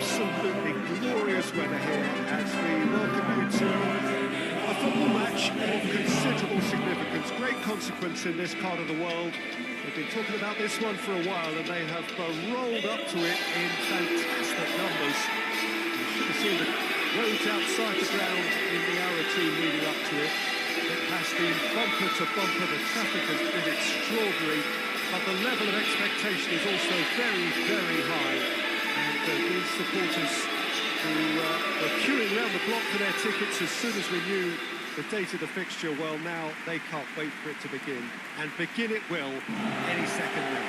absolutely glorious weather here as we welcome you to a football match of considerable significance, great consequence in this part of the world. We've been talking about this one for a while and they have rolled up to it in fantastic numbers. You should have seen the roads outside the ground in the hour or two leading up to it. It has been bumper to bumper, the traffic has been extraordinary, but the level of expectation is also very, very high. And these supporters who were queuing around the block for their tickets as soon as we knew the date of the fixture, well, now they can't wait for it to begin. And begin it will any second now.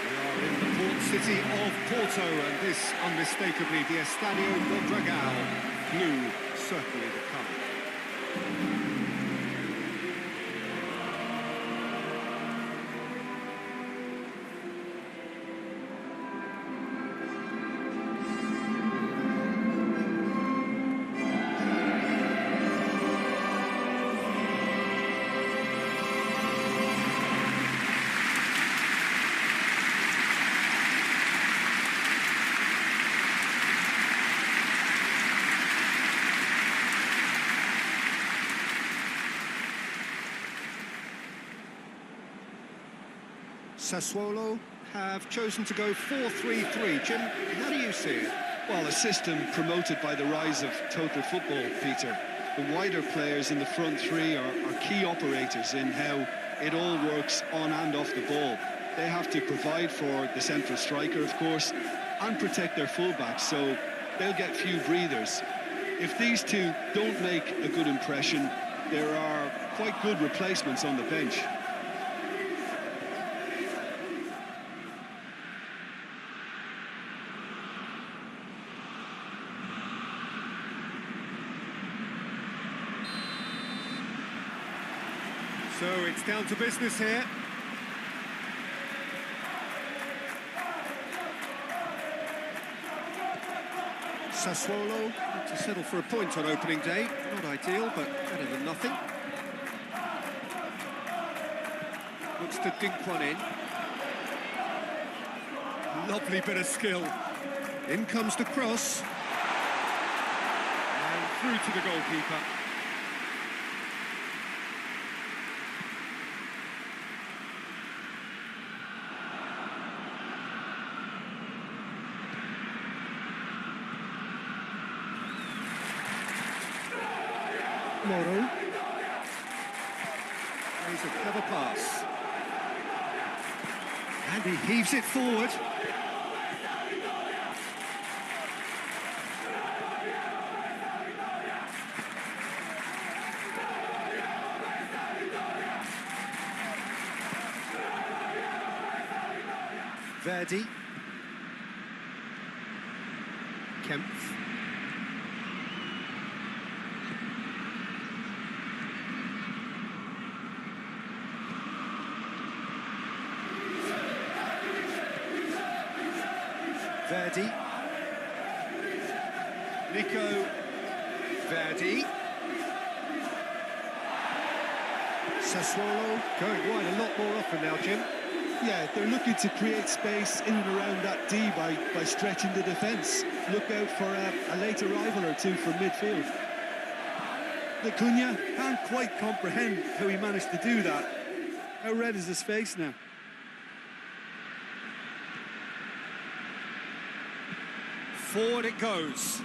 We are in the port city of Porto, and this unmistakably the Estadio do Dragão. Blue, certainly the colour. Sassuolo have chosen to go 4-3-3. Jim, how do you see it? Well, a system promoted by the rise of total football, Peter. The wider players in the front three are key operators in how it all works on and off the ball. They have to provide for the central striker, of course, and protect their fullbacks, so they'll get few breathers. If these two don't make a good impression, there are quite good replacements on the bench. So it's down to business here. Sassuolo had to settle for a point on opening day. Not ideal, but better than nothing. Looks to dink one in. Lovely bit of skill. In comes the cross. And through to the goalkeeper. Moro. Plays a clever pass. And he heaves it forward. Verdi. Kempf. Verdi. Nico Verdi. Sassuolo going wide a lot more often now, Jim. Yeah, they're looking to create space in and around that D by stretching the defence. Look out for a late arrival or two from midfield. Acuna can't quite comprehend how he managed to do that. How red is his face now? Forward it goes.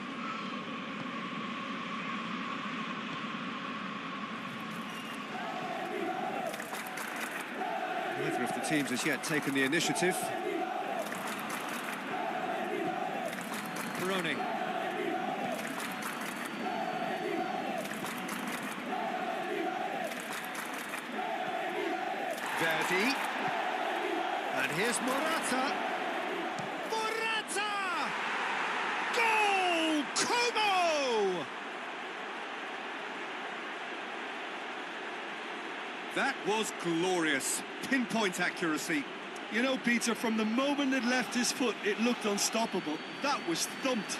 Neither of the teams has yet taken the initiative. Peroni. Verdi. And here's Morata. That was glorious. Pinpoint accuracy. You know, Peter, from the moment it left his foot, it looked unstoppable. That was thumped.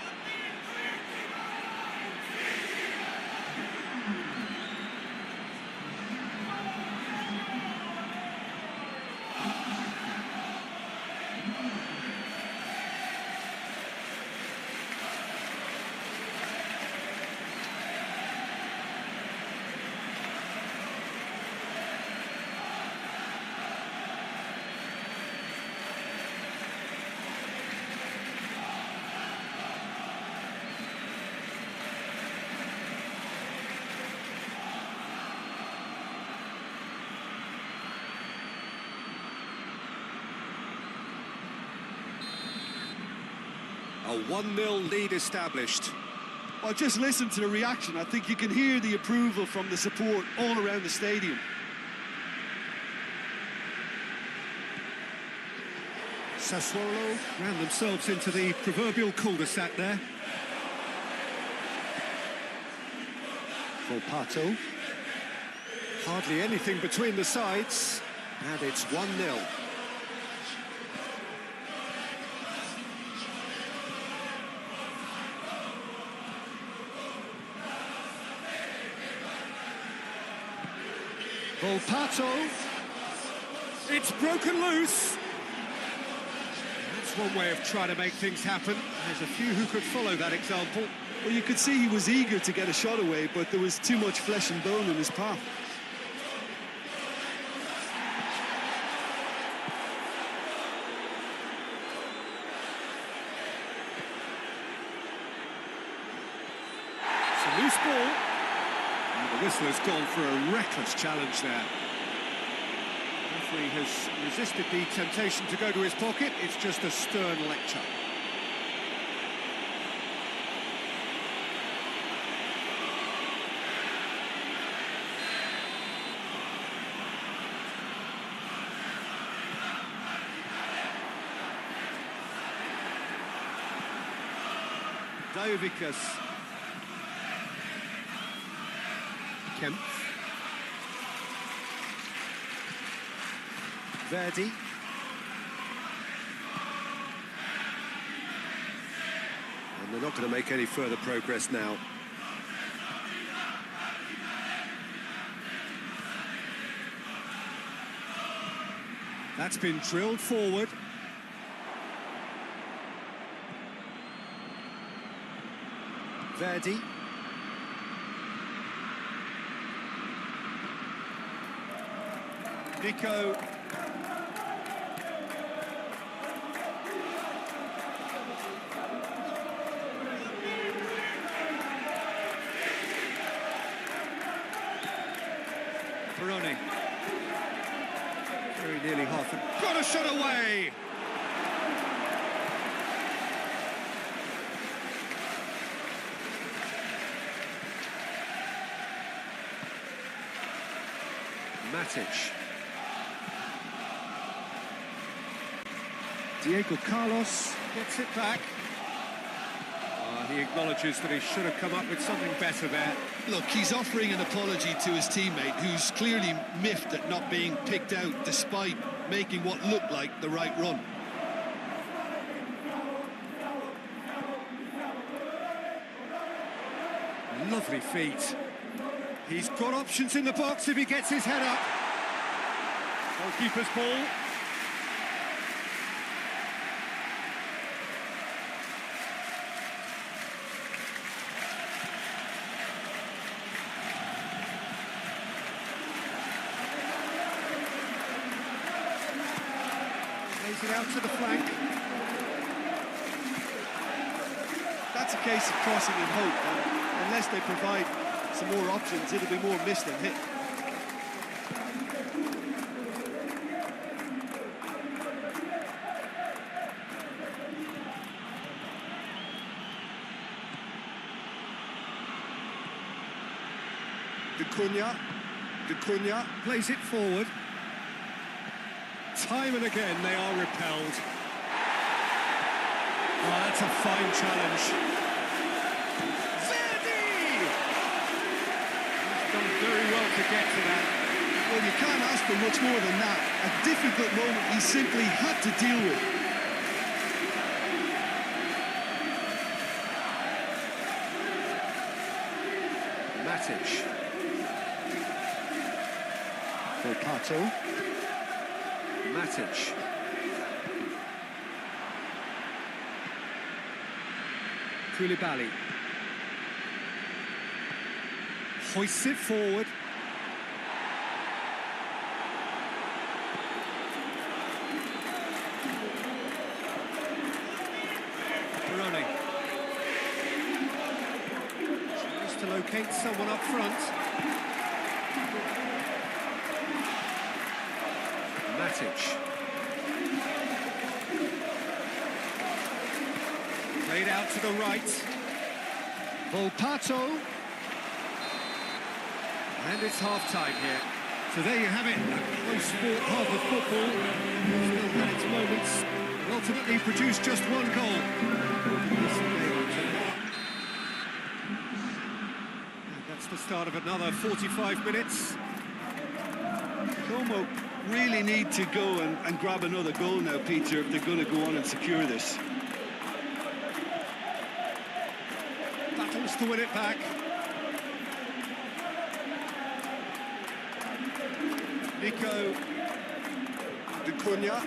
A 1-0 lead established. Well, just listen to the reaction. I think you can hear the approval from the support all around the stadium. Sassuolo ran themselves into the proverbial cul-de-sac there. Volpato. Hardly anything between the sides, and it's 1-0. Volpato. It's broken loose. That's one way of trying to make things happen. There's a few who could follow that example. Well, you could see he was eager to get a shot away, but there was too much flesh and bone in his path. It's a loose ball. And the whistler's gone for a reckless challenge there. The referee has resisted the temptation to go to his pocket. It's just a stern lecture. Diovikas. Kemp. Verdi. And they're not going to make any further progress now. That's been drilled forward. Verdi. Nico. Peroni. Very nearly half. Got a shot away! Matic. Diego Carlos gets it back. He acknowledges that he should have come up with something better there. Look, he's offering an apology to his teammate, who's clearly miffed at not being picked out despite making what looked like the right run. Lovely feet. He's got options in the box if he gets his head up. Goalkeeper's ball. Plays it out to the flank. That's a case of crossing in hope, and unless they provide some more options, it'll be more missed than hit. Cunha plays it forward. Time and again they are repelled. Oh, that's a fine challenge. Verdi! He's done very well to get to that. Well, you can't ask for much more than that. A difficult moment he simply had to deal with. Matic. Volpato. Matic. Koulibaly. Hoists it forward. Peroni. Tries to locate someone up front. Matic. Played out to the right. Volpato. And it's half-time here. So there you have it, a close-fought half of football. Still had its moments, and ultimately produced just one goal. And that's the start of another 45 minutes. Como really need to go and grab another goal now, Peter, if they're going to go on and secure this. Battles to win it back. Nico de Cunha.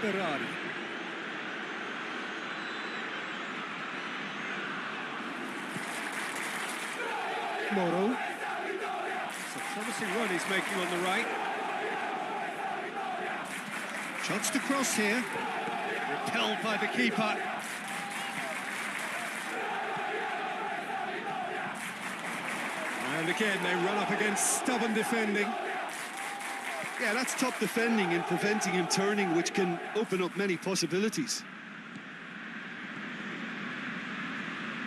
Dari. Moro. It's a promising run he's making on the right. Chance to cross here. Repelled by the keeper. And again, they run up against stubborn defending. Yeah, that's top defending and preventing him turning, which can open up many possibilities.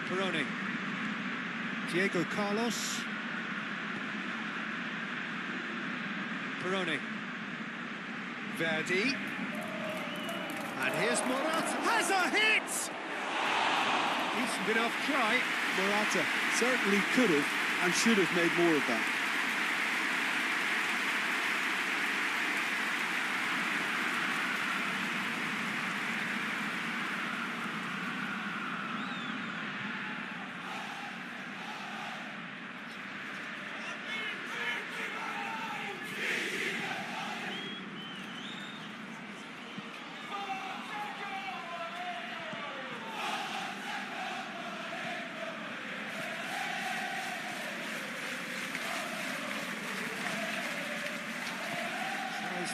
Peroni. Diego Carlos. Peroni. Verdi. And here's Morata. Has a hit! Decent enough try. Morata certainly could have and should have made more of that.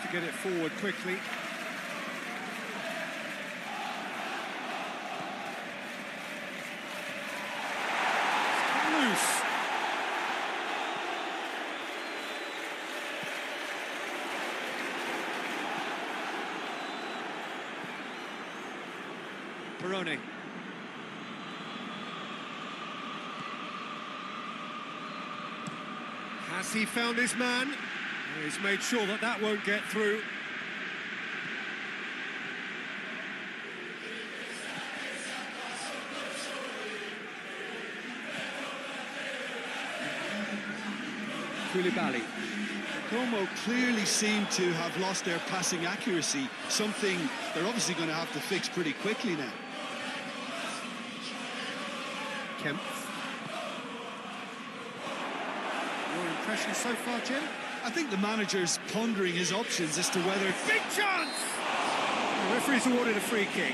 To get it forward quickly. Loose. Peroni. Has he found his man? He's made sure that that won't get through. Koulibaly. Como clearly seem to have lost their passing accuracy, something they're obviously going to have to fix pretty quickly now. Kemp. Your impression so far, Jim? I think the manager's pondering his options as to whether... Big chance! The referee's awarded a free kick.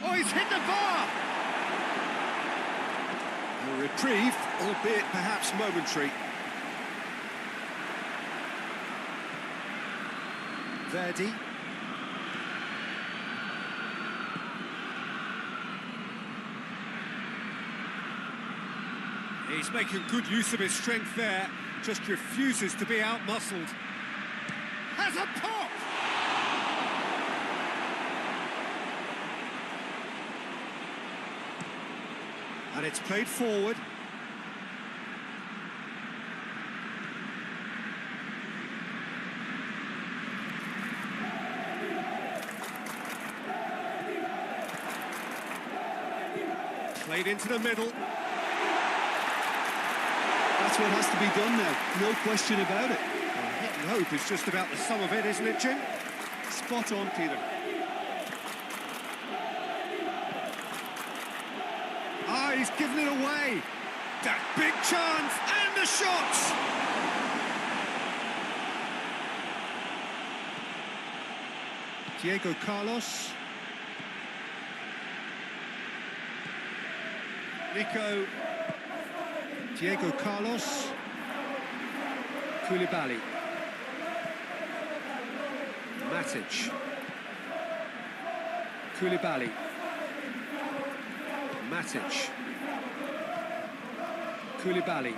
Oh, he's hit the bar! A reprieve, albeit perhaps momentary. Verdi. He's making good use of his strength there, just refuses to be out-muscled. Has a pop! And it's played forward. Played into the middle. That's what has to be done now, no question about it. Well, hit and hope is just about the sum of it, isn't it, Jim? Spot on, Peter. Ah, he's given it away. That big chance, and the shots! Diego Carlos. Nico. Diego Carlos. Koulibaly. Matic. Koulibaly. Matic. Koulibaly.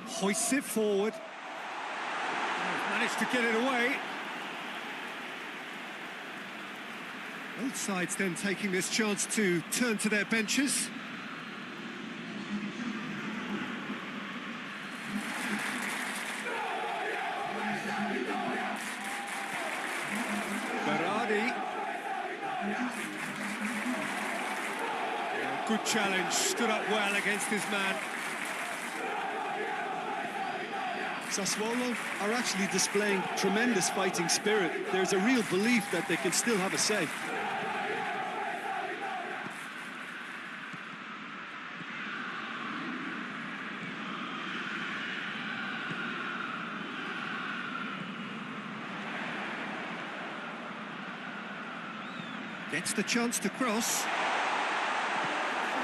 Hoists it forward. Managed to get it away. Both sides then taking this chance to turn to their benches. Dari. Good challenge, stood up well against his man. Sassuolo are actually displaying tremendous fighting spirit. There's a real belief that they can still have a say. Gets the chance to cross.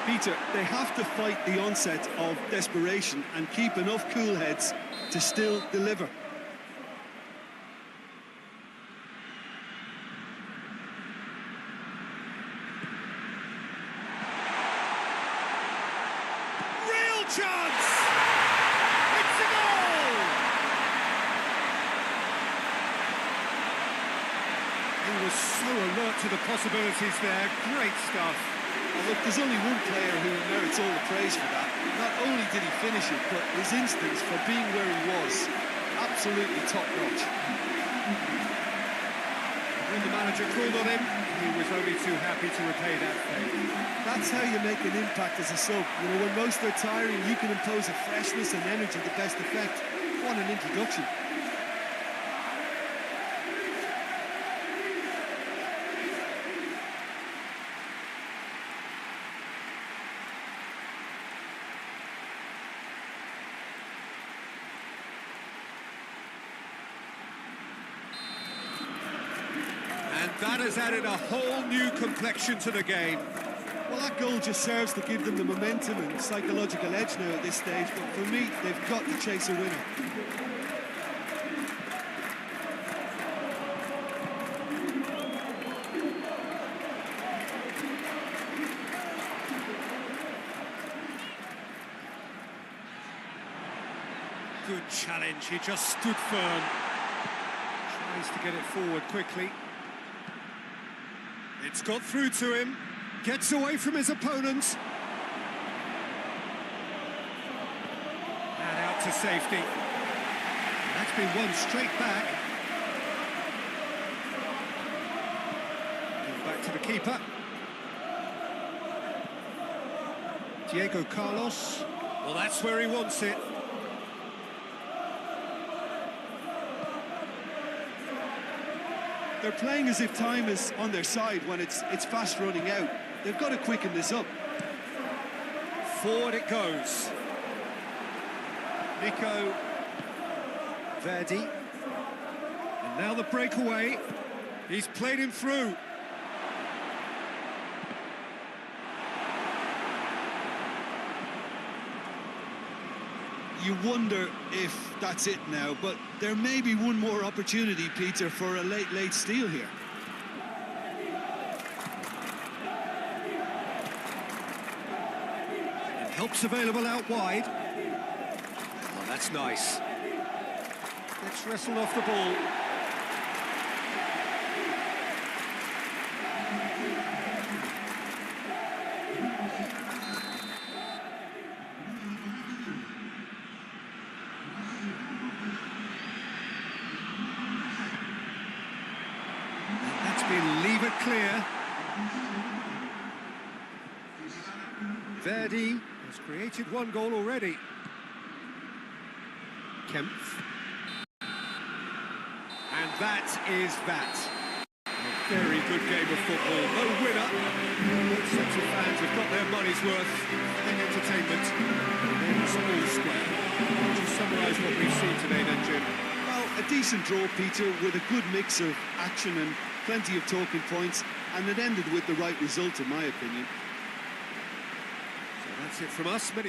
Peter, they have to fight the onset of desperation and keep enough cool heads to still deliver. Real chance! It's a goal! He was so alert to the possibilities there. Great stuff. Well, look, there's only one player who merits all the praise for that. Not only did he finish it, but his instincts for being where he was, absolutely top-notch. When the manager called on him, he was only too happy to repay that favour. That's how you make an impact as a sub. You know, when most are tiring, you can impose a freshness and energy to best effect. What an introduction. And that has added a whole new complexion to the game. Well, that goal just serves to give them the momentum and psychological edge now at this stage, but for me, they've got to chase a winner. Good challenge, he just stood firm. Tries to get it forward quickly. It's got through to him. Gets away from his opponents. And out to safety. That's been won straight back. Going back to the keeper. Diego Carlos. Well, that's where he wants it. They're playing as if time is on their side when it's fast running out. They've got to quicken this up. Forward it goes. Nico. Verdi. And now the breakaway. He's played him through. You wonder if that's it now, but there may be one more opportunity, Peter, for a late steal here. Help's available out wide. Oh, that's nice. Gets wrestled off the ball. That's been levered clear. Verdi has created one goal already. Kempf. And that is that. A very good game of football. No winner. Both sets of fans have got their money's worth in entertainment. And it's all square. Would you summarise what we've seen today then, Jim? Well, a decent draw, Peter, with a good mix of action and plenty of talking points, and it ended with the right result, in my opinion. So that's it from us. Many